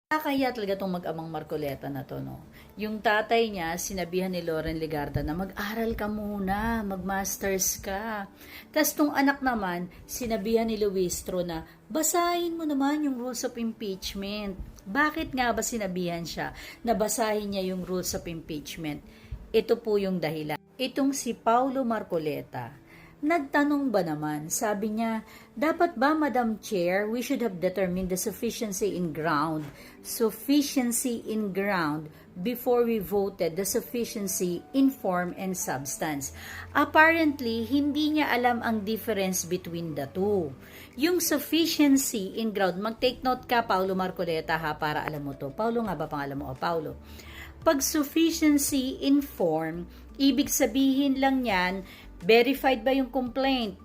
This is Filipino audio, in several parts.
Nakakahiya talaga itong mag-amang Marcoleta na to, no? Yung tatay niya, sinabihan ni Loren Legarda na mag-aral ka muna, mag-masters ka. Tapos tong anak naman, sinabihan ni Luistro na basahin mo naman yung rules of impeachment. Bakit nga ba sinabihan siya na basahin niya yung rules of impeachment? Ito po yung dahilan. Itong si Paulo Marcoleta, nagtanong ba naman, sabi niya, dapat ba, Madam Chair, we should have determined the sufficiency in ground before we voted the sufficiency in form and substance. Apparently, hindi niya alam ang difference between the two. Yung sufficiency in ground, mag-take note ka, Paulo Marcoleta, ha, para alam mo to. Paulo nga ba pangalan mo? O, Paulo. Pag sufficiency in form, ibig sabihin lang yan, verified ba yung complaint?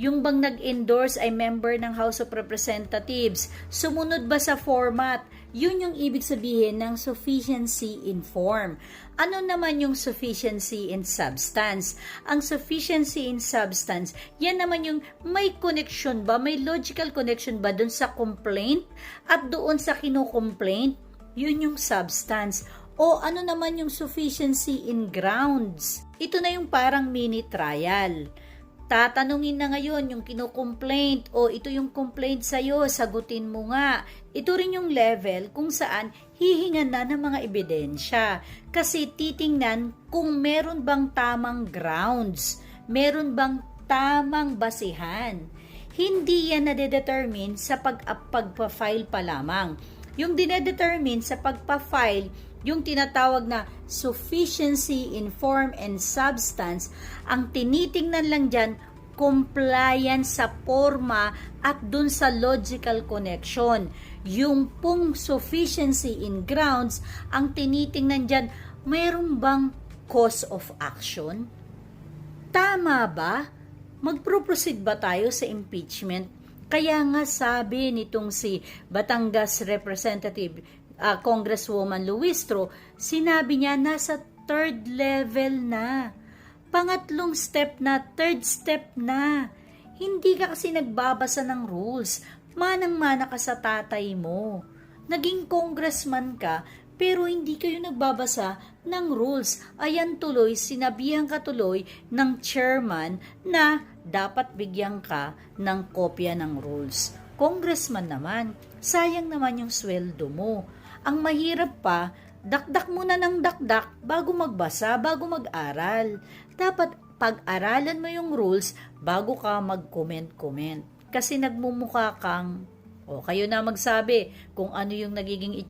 Yung bang nag-endorse ay member ng House of Representatives? Sumunod ba sa format? Yun yung ibig sabihin ng sufficiency in form. Ano naman yung sufficiency in substance? Ang sufficiency in substance, yan naman yung may connection ba? May logical connection ba dun sa complaint at doon sa kinukomplaint? Yun yung substance. O ano naman yung sufficiency in grounds? Ito na yung parang mini trial. Tatanungin na ngayon yung kinukomplaint o ito yung complaint sa'yo, sagutin mo nga. Ito rin yung level kung saan hihingan na ng mga ebidensya. Kasi titingnan kung meron bang tamang grounds, meron bang tamang basihan. Hindi yan nade-determine sa pagpa-file pa lamang. Yung dinedetermine sa pagpa-file, yung tinatawag na sufficiency in form and substance, ang tinitingnan lang dyan, compliance sa forma at dun sa logical connection. Yung pong sufficiency in grounds, ang tinitingnan dyan, mayroon bang cause of action? Tama ba? Magpro-proceed ba tayo sa impeachment? Kaya nga sabi nitong si Batangas Representative Congresswoman Luistro, sinabi niya nasa third level na. Pangatlong step na, third step na. Hindi ka kasi nagbabasa ng rules. Manang-mana ka sa tatay mo. Naging congressman ka, pero hindi kayo nagbabasa ng rules. Ayan tuloy, sinabihan ka tuloy ng chairman na dapat bigyan ka ng kopya ng rules. Congressman naman, sayang naman yung sweldo mo. Ang mahirap pa, dakdak muna ng dakdak bago magbasa, bago mag-aral. Dapat pag-aralan mo yung rules bago ka mag-comment-comment. Kasi nagmumukha kang, o kayo na magsabi kung ano yung nagiging